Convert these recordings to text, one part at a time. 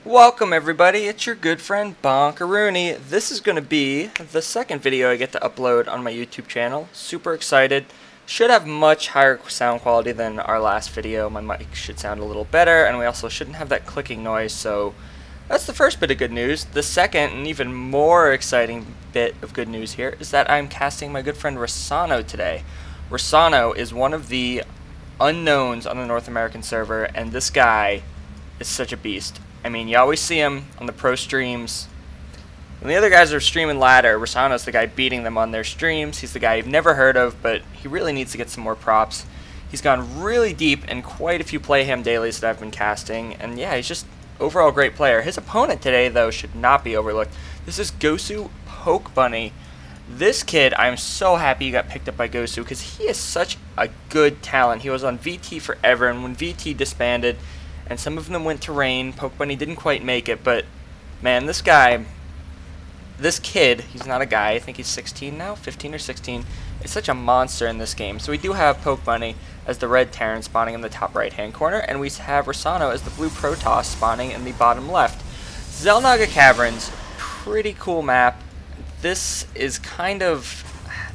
Welcome everybody, it's your good friend Bonk. This is going to be the second video I get to upload on my YouTube channel. Super excited. Should have much higher sound quality than our last video. My mic should sound a little better, and we also shouldn't have that clicking noise, so that's the first bit of good news. The second and even more exciting bit of good news here is that I'm casting my good friend Russano today. Russano is one of the unknowns on the North American server, and this guy is such a beast. I mean, you always see him on the pro streams. When the other guys are streaming ladder, Russano's the guy beating them on their streams. He's the guy you've never heard of, but he really needs to get some more props. He's gone really deep in quite a few play him dailies that I've been casting, and yeah, he's just overall a great player. His opponent today, though, should not be overlooked. This is Gosu Pokebunny. This kid, I'm so happy he got picked up by Gosu because he is such a good talent. He was on VT forever, and when VT disbanded, and some of them went to Rain, Pokebunny didn't quite make it, but man, this kid, he's not a guy, I think he's 16 now, 15 or 16, is such a monster in this game. So we do have Pokebunny as the red Terran spawning in the top right hand corner, and we have Russano as the blue Protoss spawning in the bottom left. Xel'Naga Caverns, pretty cool map. This is kind of,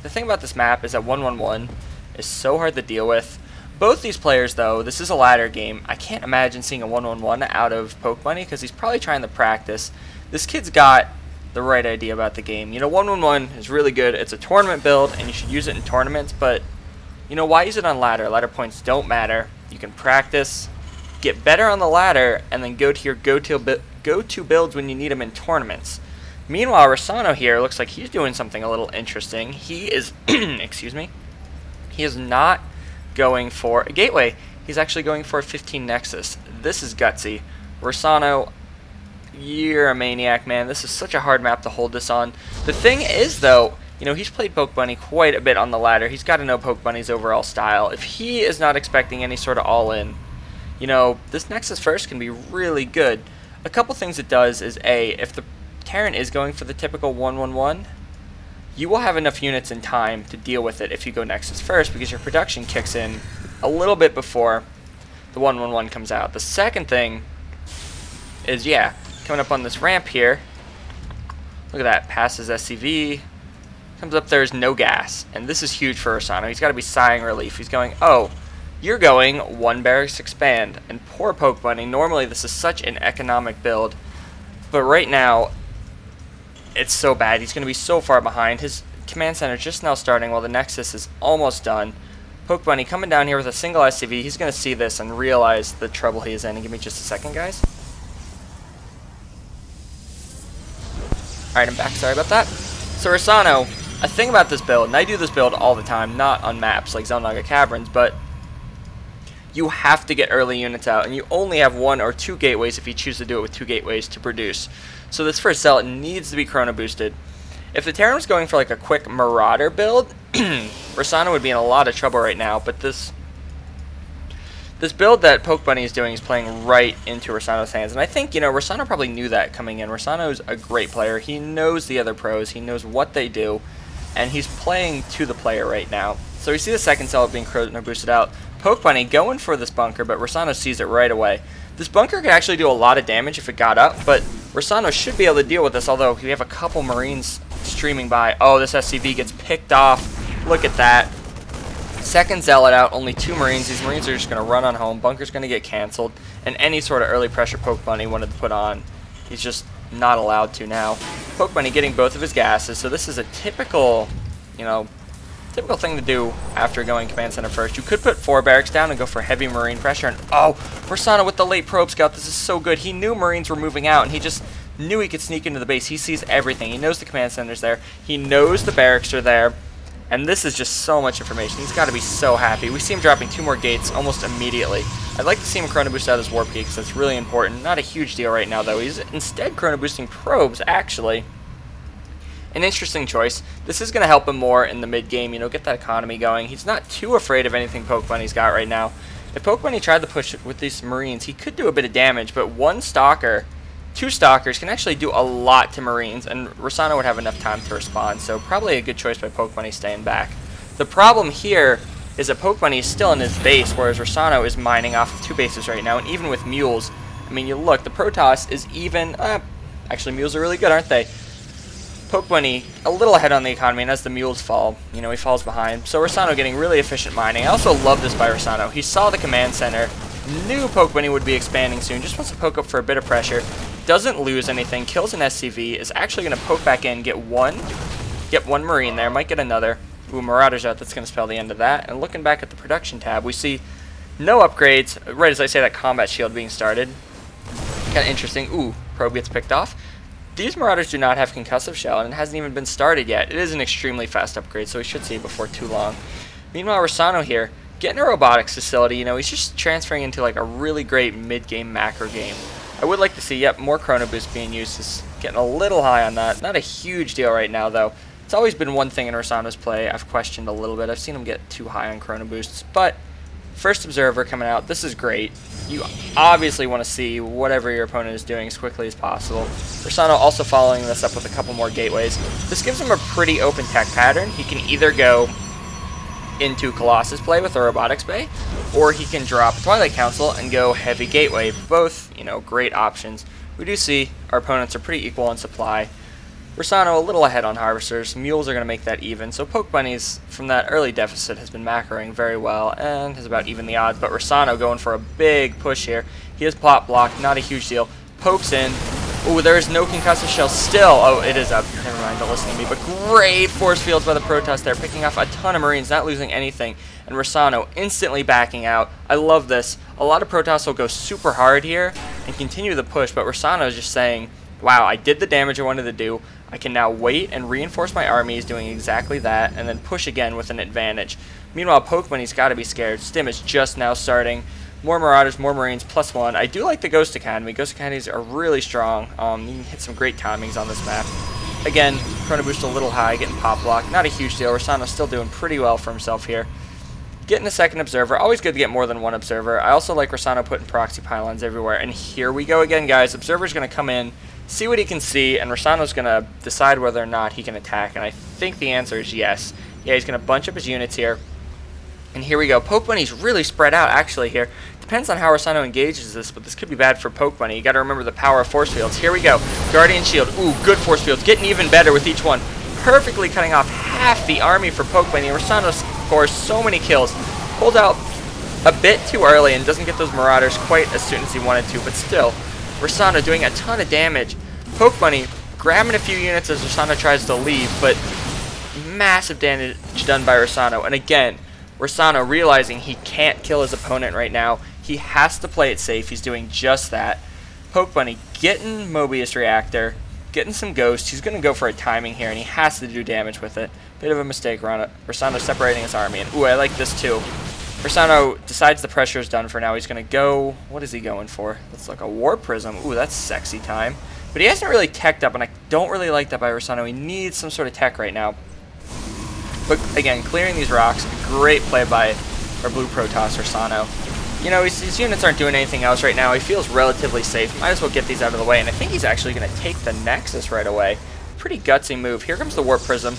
the thing about this map is that 1-1-1 is so hard to deal with. Both these players, though, this is a ladder game. I can't imagine seeing a 1-1-1 out of Pokebunny because he's probably trying to practice. This kid's got the right idea about the game. You know, 1-1-1 is really good. It's a tournament build, and you should use it in tournaments, but, you know, why use it on ladder? Ladder points don't matter. You can practice, get better on the ladder, and then go to your go-to builds when you need them in tournaments. Meanwhile, Russano here looks like he's doing something a little interesting. He is, excuse me, he is not going for a gateway. He's actually going for a 15 Nexus. This is gutsy. Russano, you're a maniac, man. This is such a hard map to hold this on. The thing is, though, you know, he's played Pokebunny quite a bit on the ladder. He's got to know Pokebunny's overall style. If he is not expecting any sort of all-in, you know, this Nexus first can be really good. A couple things it does is, A, if the Terran is going for the typical 1-1-1, you will have enough units in time to deal with it if you go Nexus first, because your production kicks in a little bit before the 1-1-1 comes out. The second thing is, yeah, coming up on this ramp here, look at that, passes SCV, comes up, there's no gas, and this is huge for Russano. He's got to be sighing relief. He's going, oh, you're going one barracks expand, and poor Pokebunny. Normally this is such an economic build, but right now, it's so bad. He's going to be so far behind. His command center just now starting while the Nexus is almost done. Pokebunny coming down here with a single SCV. He's going to see this and realize the trouble he is in. And give me just a second, guys. Alright, I'm back. Sorry about that. So Russano, a thing about this build, and I do this build all the time, not on maps like Xel'Naga Caverns, but you have to get early units out, and you only have 1 or 2 gateways if you choose to do it with 2 gateways to produce. So this first Zealot needs to be chrono boosted. If the Terran was going for like a quick Marauder build, Russano would be in a lot of trouble right now, but this build that Pokebunny is doing is playing right into Russano's hands, and I think, you know, Russano probably knew that coming in. Russano's a great player. He knows the other pros. He knows what they do, and he's playing to the player right now. So we see the second Zealot being chrono boosted out. Pokebunny going for this bunker, but Russano sees it right away. This bunker could actually do a lot of damage if it got up, but Russano should be able to deal with this, although we have a couple Marines streaming by. Oh, this SCV gets picked off. Look at that. Second Zealot out, only 2 Marines. These Marines are just going to run on home. Bunker's going to get canceled, and any sort of early pressure Pokebunny wanted to put on, he's just not allowed to now. Pokebunny getting both of his gases, so this is a typical, you know, typical thing to do after going command center first. You could put 4 barracks down and go for heavy Marine pressure, and oh, Russano with the late probe scout. This is so good. He knew Marines were moving out, and he just knew he could sneak into the base. He sees everything. He knows the command center's there. He knows the barracks are there, and this is just so much information. He's got to be so happy. We see him dropping 2 more gates almost immediately. I'd like to see him chrono boost out his warp gate because that's really important. Not a huge deal right now, though. He's instead chrono boosting probes, actually. An interesting choice. This is going to help him more in the mid-game, you know, get that economy going. He's not too afraid of anything Pokebunny's got right now. If Pokebunny tried to push it with these Marines, he could do a bit of damage, but 1 Stalker, 2 Stalkers can actually do a lot to Marines, and Russano would have enough time to respond, so probably a good choice by Pokebunny staying back. The problem here is that Pokebunny is still in his base, whereas Russano is mining off of 2 bases right now, and even with mules, I mean, you look, the Protoss is even, actually mules are really good, aren't they? Pokebunny a little ahead on the economy, and as the mules fall, you know, he falls behind. So Russano getting really efficient mining. I also love this by Russano. He saw the command center, knew Pokebunny would be expanding soon, just wants to poke up for a bit of pressure, doesn't lose anything, kills an SCV, is actually going to poke back in, get one Marine there, might get another. Ooh, Marauder's out, that's going to spell the end of that. And looking back at the production tab, we see no upgrades, right as I say that combat shield being started. Kind of interesting. Ooh, probe gets picked off. These Marauders do not have concussive shell, and it hasn't even been started yet. It is an extremely fast upgrade, so we should see it before too long. Meanwhile, Russano here, getting a robotics facility, you know, he's just transferring into like a really great mid-game macro game. I would like to see, yep, more Chrono Boost being used. Is getting a little high on that. Not a huge deal right now, though. It's always been one thing in Russano's play I've questioned a little bit. I've seen him get too high on Chrono Boosts, but first Observer coming out. This is great. You obviously want to see whatever your opponent is doing as quickly as possible. Russano also following this up with a couple more gateways. This gives him a pretty open tech pattern. He can either go into Colossus play with a Robotics Bay, or he can drop Twilight Council and go heavy gateway. Both, you know, great options. We do see our opponents are pretty equal in supply. Russano a little ahead on Harvesters. Mules are going to make that even. So Pokebunnies from that early deficit has been macroing very well and has about even the odds. But Russano going for a big push here. He has plot blocked, not a huge deal. Pokes in. Ooh, there is no concussive shell still. Oh, it is up. Never mind, don't listen to me. But great force fields by the Protoss there, picking off a ton of Marines, not losing anything. And Russano instantly backing out. I love this. A lot of Protoss will go super hard here and continue the push, but Russano is just saying, wow, I did the damage I wanted to do. I can now wait and reinforce my armies doing exactly that, and then push again with an advantage. Meanwhile, Pokebunny's got to be scared. Stim is just now starting. More Marauders, more Marines, +1. I do like the Ghost Academy. Ghost Academies are really strong. You can hit some great timings on this map. Again, Chrono Boost a little high, getting pop block. Not a huge deal. Russano's still doing pretty well for himself here. Getting a second Observer. Always good to get more than one Observer. I also like Russano putting proxy pylons everywhere. And here we go again, guys. Observer's going to come in, see what he can see, and Russano's going to decide whether or not he can attack. And I think the answer is yes. Yeah, he's going to bunch up his units here. And here we go. Pokebunny's really spread out, actually, here. Depends on how Russano engages this, but this could be bad for Pokebunny. You got to remember the power of force fields. Here we go. Guardian Shield. Ooh, good force fields. Getting even better with each one. Perfectly cutting off half the army for Pokebunny. Russano scores so many kills. Pulled out a bit too early and doesn't get those Marauders quite as soon as he wanted to, but still, Russano doing a ton of damage. Pokebunny grabbing a few units as Russano tries to leave, but massive damage done by Russano. And again, Russano realizing he can't kill his opponent right now. He has to play it safe. He's doing just that. Pokebunny getting Mobius Reactor, getting some Ghosts. He's going to go for a timing here, and he has to do damage with it. Bit of a mistake around it. Russano separating his army. And ooh, I like this too. Russano decides the pressure is done for now. He's going to go... What is he going for? Looks like a War Prism. Ooh, that's sexy time. But he hasn't really teched up, and I don't really like that by Russano. He needs some sort of tech right now. But again, clearing these rocks, great play by our blue Protoss, Russano. You know, his units aren't doing anything else right now. He feels relatively safe. Might as well get these out of the way. And I think he's actually going to take the Nexus right away. Pretty gutsy move. Here comes the Warp Prism.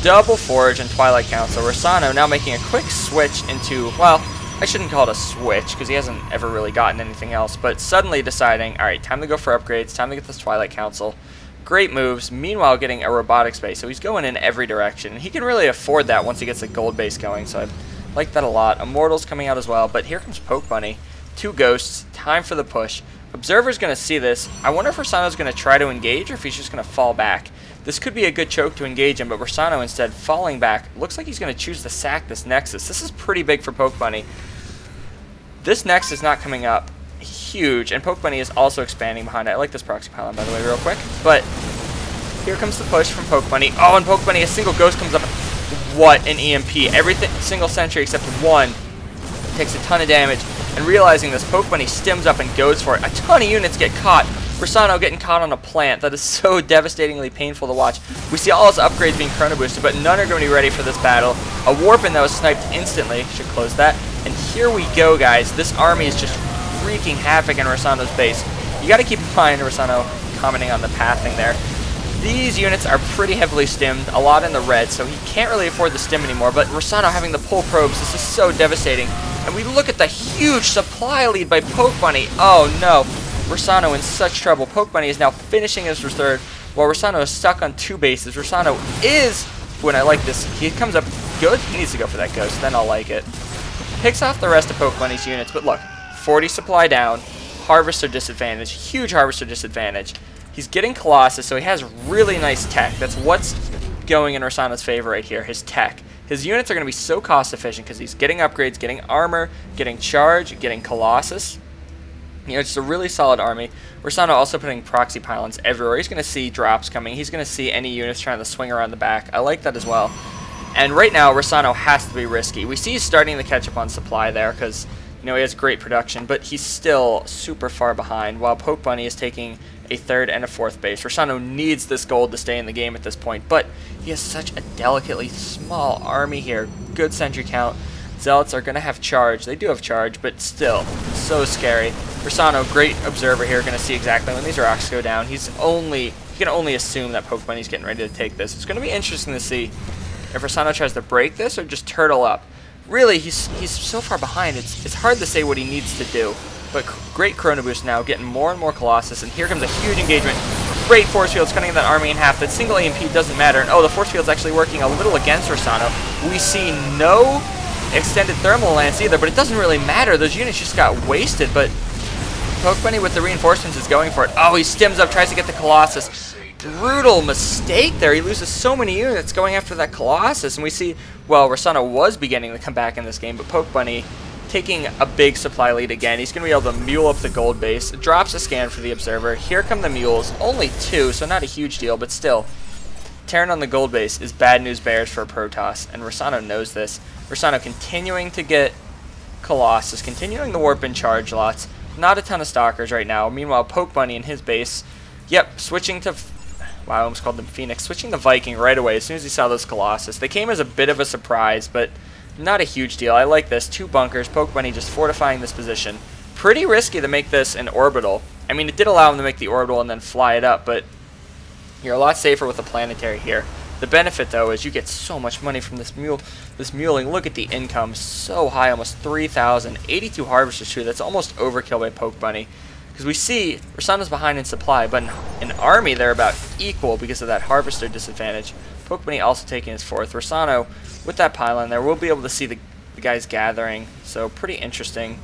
Double Forge and Twilight Council. Russano now making a quick switch into, well, I shouldn't call it a switch because he hasn't ever really gotten anything else. But suddenly deciding, all right, time to go for upgrades. Time to get this Twilight Council. Great moves. Meanwhile, getting a Robotics base. So he's going in every direction. He can really afford that once he gets a gold base going. So I like that a lot. Immortals coming out as well. But here comes Pokebunny. 2 Ghosts. Time for the push. Observer's going to see this. I wonder if Russano's going to try to engage or if he's just going to fall back. This could be a good choke to engage him, but Russano instead falling back. Looks like he's going to choose to sack this Nexus. This is pretty big for Pokebunny. This Nexus is not coming up. Huge, and Pokebunny is also expanding behind it. I like this proxy pylon, by the way, real quick. But here comes the push from Pokebunny. Oh, and Pokebunny, a single Ghost comes up. What an EMP. Everything, single sentry except one. Takes a ton of damage. And realizing this, Pokebunny stims up and goes for it. A ton of units get caught. Russano getting caught on a plant. That is so devastatingly painful to watch. We see all his upgrades being chrono boosted, but none are going to be ready for this battle. A Warpin that was sniped instantly. Should close that. And here we go, guys. This army is just wreaking havoc in Russano's base. You got to keep in mind Russano commenting on the pathing there. These units are pretty heavily stimmed, a lot in the red, so he can't really afford the stim anymore, but Russano having the pull probes, this is so devastating. And we look at the huge supply lead by Pokebunny. Oh no. Russano in such trouble. Pokebunny is now finishing his third, while Russano is stuck on 2 bases. Russano is, when I like this, he comes up good. He needs to go for that ghost, then I'll like it. Picks off the rest of Pokebunny's units, but look, 40 supply down, Harvester disadvantage, huge Harvester disadvantage. He's getting Colossus, so he has really nice tech. That's what's going in Russano's favor right here, his tech. His units are going to be so cost efficient because he's getting upgrades, getting armor, getting charge, getting Colossus. You know, just a really solid army. Russano also putting proxy pylons everywhere. He's going to see drops coming. He's going to see any units trying to swing around the back. I like that as well. And right now, Russano has to be risky. We see he's starting to catch up on supply there because, you know, he has great production, but he's still super far behind, while Pokebunny is taking a 3rd and a 4th base. Russano needs this gold to stay in the game at this point, but he has such a delicately small army here. Good sentry count. Zealots are going to have charge. They do have charge, but still, so scary. Russano, great observer here, going to see exactly when these rocks go down. He can only assume that Pokebunny's getting ready to take this. It's going to be interesting to see if Russano tries to break this or just turtle up. Really, he's so far behind, it's hard to say what he needs to do. But great Chrono Boost now, getting more and more Colossus, and here comes a huge engagement. Great Force Field's cutting that army in half. That single EMP doesn't matter, and oh, the Force Field's actually working a little against Russano. We see no extended Thermal Lance either, but it doesn't really matter. Those units just got wasted, but Pokebunny with the reinforcements is going for it. Oh, he stims up, tries to get the Colossus. Brutal mistake there. He loses so many units going after that Colossus, and we see, well, Russano was beginning to come back in this game, but Pokebunny taking a big supply lead again. He's going to be able to mule up the gold base. Drops a scan for the observer. Here come the mules. Only 2, so not a huge deal, but still. Tearing on the gold base is bad news bears for a Protoss, and Russano knows this. Russano continuing to get Colossus, continuing the warp and charge lots. Not a ton of stalkers right now. Meanwhile, Pokebunny in his base, yep, switching to, wow, I almost called them Phoenix, switching to Viking right away as soon as he saw those Colossus. They came as a bit of a surprise, but not a huge deal. I like this. 2 bunkers, Pokebunny just fortifying this position. Pretty risky to make this an orbital. I mean, it did allow him to make the orbital and then fly it up, but you're a lot safer with a planetary here. The benefit, though, is you get so much money from this muling. Look at the income, so high, almost 3,000. 82 harvesters, too. That's almost overkill by Pokebunny. Because we see Russano's behind in supply, but in army, they're about equal because of that harvester disadvantage. Pokebunny also taking his 4th. Russano, with that pylon there, we'll be able to see the guys gathering, so pretty interesting.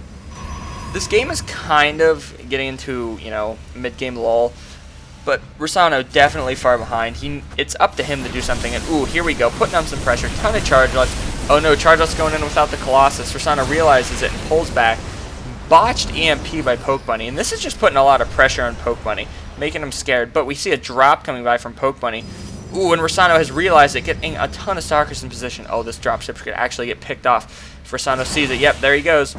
This game is kind of getting into, you know, mid-game lull, but Russano definitely far behind. It's up to him to do something, and ooh, here we go, putting on some pressure, ton of charge lots. Oh no, charge lots going in without the Colossus. Russano realizes it and pulls back. Botched EMP by Pokebunny, and this is just putting a lot of pressure on Pokebunny, making him scared, but we see a drop coming by from Pokebunny. Ooh, and Russano has realized it, getting a ton of stalkers in position. Oh, this dropship could actually get picked off. If Russano sees it, yep, there he goes.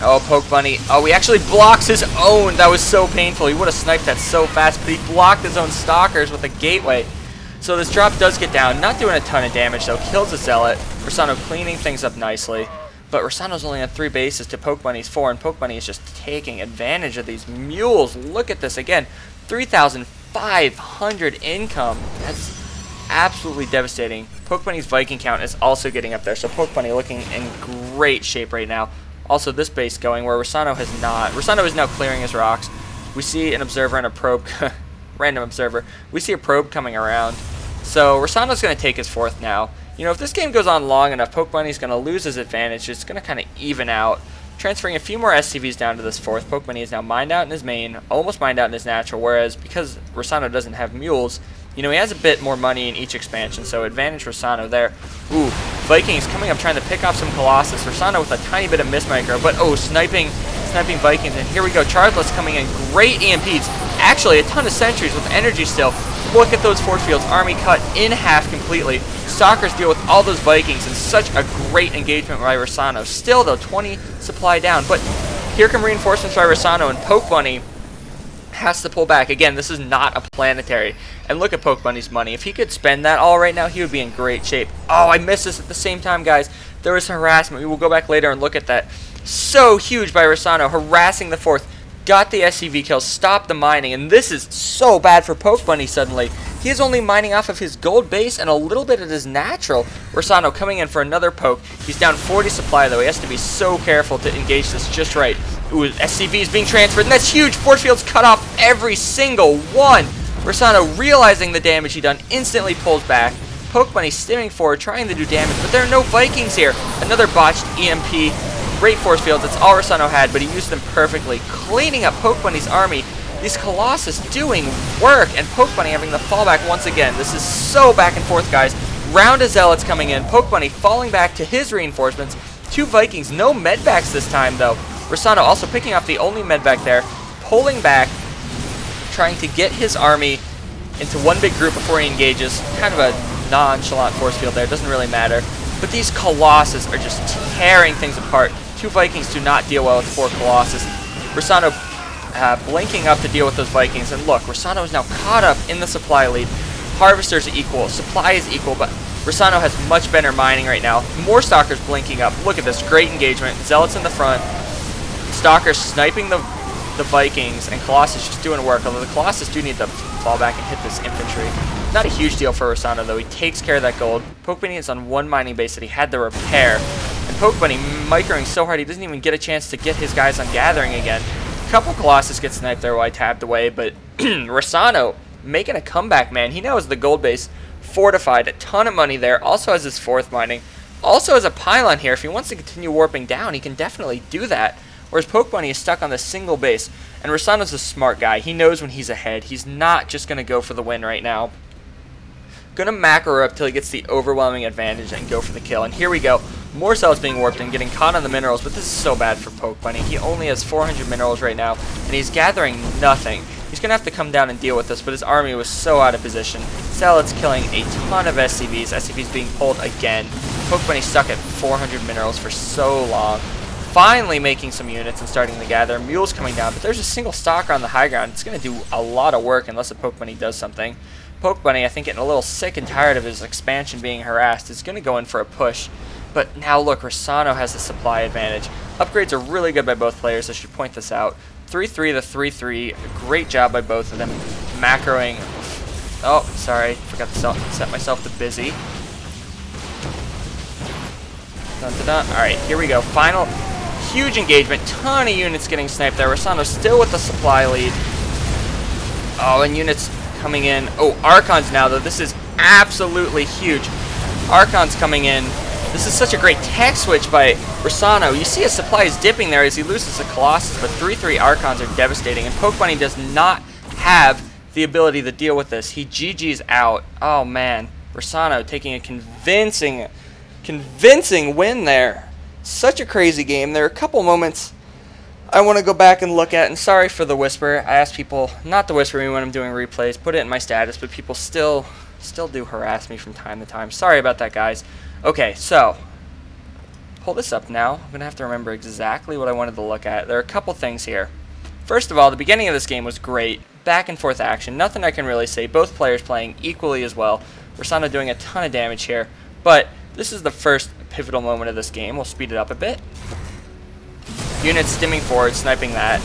Oh, Pokebunny. Oh, he actually blocks his own. That was so painful. He would have sniped that so fast, but he blocked his own stalkers with a gateway. So this drop does get down. Not doing a ton of damage, though. Kills a Zealot. Russano cleaning things up nicely. But Russano's only on 3 bases to Pokebunny's 4, and Pokebunny is just taking advantage of these mules. Look at this again. 3,500 income. That's absolutely devastating. Pokebunny's Viking count is also getting up there, so Pokebunny looking in great shape right now. Also, this base going where Russano has not. Russano is now clearing his rocks. We see an observer and a probe. Random observer. We see a probe coming around. So Russano's going to take his 4th now. You know, if this game goes on long enough, Pokebunny's going to lose his advantage. It's going to kind of even out. Transferring a few more SCVs down to this 4th. Pokebunny is now mined out in his main, almost mined out in his natural, whereas because Russano doesn't have mules, you know, he has a bit more money in each expansion, so advantage Russano there. Ooh, Vikings coming up trying to pick off some Colossus. Russano with a tiny bit of miss micro, but oh, sniping Vikings, and here we go. Chargeless coming in, great EMPs. Actually, a ton of sentries with energy still. Look at those force fields, army cut in half completely. Stalkers deal with all those Vikings, and such a great engagement by Russano. Still, though, 20 supply down, but here come reinforcements by Russano, and Pokebunny has to pull back. Again, this is not a planetary. And look at Pokebunny's money. If he could spend that all right now, he would be in great shape. Oh, I missed this at the same time, guys. There was harassment. We will go back later and look at that. So huge by Russano, harassing the 4th. Got the SCV kill, stopped the mining, and this is so bad for Pokebunny suddenly. He is only mining off of his gold base and a little bit of his natural. Russano coming in for another poke. He's down 40 supply, though. He has to be so careful to engage this just right. Ooh, SCV is being transferred, and that's huge. Force field's cut off every single one. Russano, realizing the damage he done, instantly pulls back. Pokebunny stimming forward, trying to do damage, but there are no Vikings here. Another botched EMP. Great force fields. That's all Russano had, but he used them perfectly, cleaning up Pokebunny's army. These Colossus doing work, and Pokebunny having the fallback once again. This is so back and forth, guys. Round of Zealots coming in. Pokebunny falling back to his reinforcements. 2 Vikings, no medbacks this time, though. Russano also picking off the only medback there, pulling back, trying to get his army into one big group before he engages. Kind of a nonchalant force field there, doesn't really matter. But these Colossus are just tearing things apart. 2 Vikings do not deal well with 4 Colossus. Russano blinking up to deal with those Vikings. And look, Russano is now caught up in the supply lead. Harvesters are equal, supply is equal, but Russano has much better mining right now. More Stalkers blinking up. Look at this, great engagement. Zealots in the front. Stalkers sniping the Vikings, and Colossus just doing work, although the Colossus do need to fall back and hit this infantry. Not a huge deal for Russano, though. He takes care of that gold. Pokebunny is on 1 mining base that he had to repair. And Pokebunny microing so hard he doesn't even get a chance to get his guys on gathering again. A couple Colossus get sniped there while I tapped away, but Russano making a comeback, man. He now has the gold base fortified. A ton of money there. Also has his 4th mining. Also has a pylon here. If he wants to continue warping down, he can definitely do that. Whereas Pokebunny is stuck on this single base. And Russano's a smart guy. He knows when he's ahead. He's not just going to go for the win right now. Going to macro up till he gets the overwhelming advantage and go for the kill. And here we go. More cells being warped and getting caught on the minerals. But this is so bad for Pokebunny. He only has 400 minerals right now. And he's gathering nothing. He's going to have to come down and deal with this. But his army was so out of position. Zealots killing a ton of SCVs. SCVs being pulled again. Pokebunny stuck at 400 minerals for so long. Finally making some units and starting to gather. Mule's coming down, but there's a single stalker on the high ground. It's going to do a lot of work unless a Pokebunny does something. Pokebunny, I think, getting a little sick and tired of his expansion being harassed, is going to go in for a push. But now look, Russano has the supply advantage. Upgrades are really good by both players. I should point this out. 3-3 to 3-3. Great job by both of them. Macroing. Oh, sorry. Forgot to set myself to busy. Dun, dun, dun. Alright, here we go. Final huge engagement. Ton of units getting sniped there. Russano still with the supply lead. Oh, and units coming in. Oh, Archons now, though. This is absolutely huge. Archons coming in. This is such a great tech switch by Russano. You see his supply is dipping there as he loses the Colossus, but 3-3 Archons are devastating, and Pokebunny does not have the ability to deal with this. He GG's out. Oh, man. Russano taking a convincing win there. Such a crazy game. There are a couple moments I want to go back and look at, and sorry for the whisper. I ask people not to whisper me when I'm doing replays, put it in my status, but people still do harass me from time to time. Sorry about that, guys. Okay, so pull this up now. I'm going to have to remember exactly what I wanted to look at. There are a couple things here. First of all, the beginning of this game was great. Back and forth action. Nothing I can really say. Both players playing equally as well. Russano doing a ton of damage here, but this is the first pivotal moment of this game. We'll speed it up a bit. Units stimming forward, sniping that.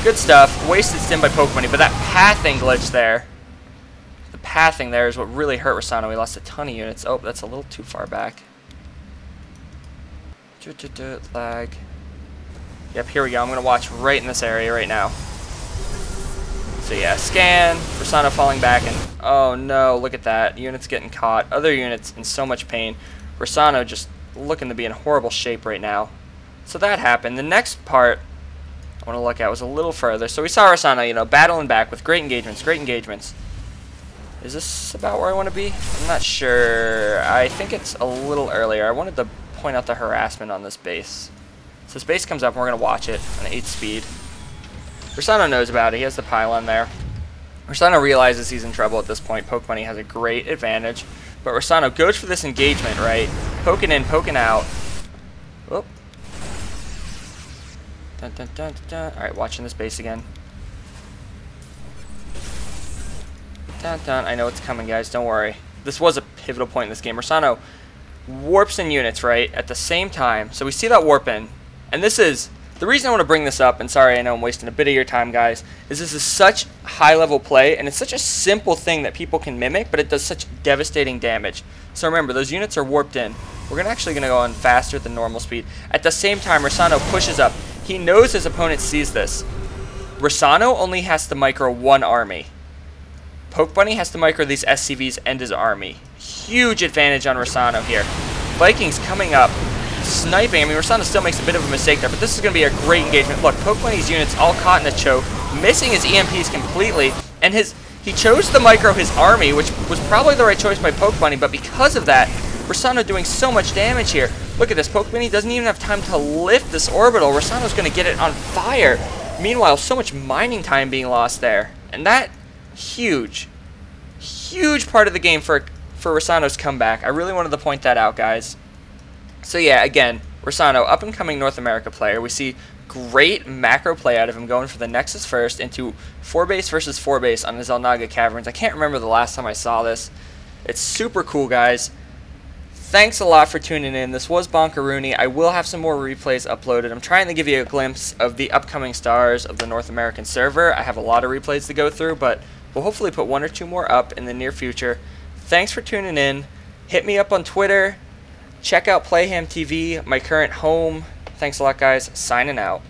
Good stuff. Wasted stim by Pokebunny, but that pathing glitch there. The pathing there is what really hurt Russano. He lost a ton of units. Oh, that's a little too far back. Lag. Yep, here we go. I'm going to watch right in this area right now. So yeah, scan. Russano falling back, and oh no, look at that. Units getting caught. Other units in so much pain. Russano just looking to be in horrible shape right now. So that happened. The next part I want to look at was a little further. So we saw Russano, you know, battling back with great engagements, great engagements. Is this about where I want to be? I'm not sure. I think it's a little earlier. I wanted to point out the harassment on this base. So this base comes up, and we're going to watch it on 8 speed. Russano knows about it. He has the pylon there. Russano realizes he's in trouble at this point. Pokebunny has a great advantage. But Russano goes for this engagement, right? Poking in, poking out. Whoop. Dun, dun, dun, dun, dun. Alright, watching this base again. Dun, dun. I know it's coming, guys. Don't worry. This was a pivotal point in this game. Russano warps in units, right, at the same time. So we see that warp in. And this is... The reason I want to bring this up, and sorry I know I'm wasting a bit of your time, guys, is this is such high-level play, and it's such a simple thing that people can mimic, but it does such devastating damage. So remember, those units are warped in. We're actually going to go on faster than normal speed. At the same time, Russano pushes up. He knows his opponent sees this. Russano only has to micro one army. PokeBunny has to micro these SCVs and his army. Huge advantage on Russano here. Vikings coming up, sniping. I mean, Russano still makes a bit of a mistake there, but this is going to be a great engagement. Look, PokeBunny's units all caught in a choke, missing his EMPs completely, and he chose to micro his army, which was probably the right choice by PokeBunny, but because of that, Russano doing so much damage here. Look at this, PokeBunny doesn't even have time to lift this orbital. Russano's going to get it on fire. Meanwhile, so much mining time being lost there. And that, huge part of the game for Russano's comeback. I really wanted to point that out, guys. So yeah, again, Russano, up-and-coming North America player. We see great macro play out of him going for the Nexus first into 4-base versus 4-base on the Zelnaga Caverns. I can't remember the last time I saw this. It's super cool, guys. Thanks a lot for tuning in. This was Bonkaroonie. I will have some more replays uploaded. I'm trying to give you a glimpse of the upcoming stars of the North American server. I have a lot of replays to go through, but we'll hopefully put 1 or 2 more up in the near future. Thanks for tuning in. Hit me up on Twitter. Check out Playham TV, my current home. Thanks a lot, guys. Signing out.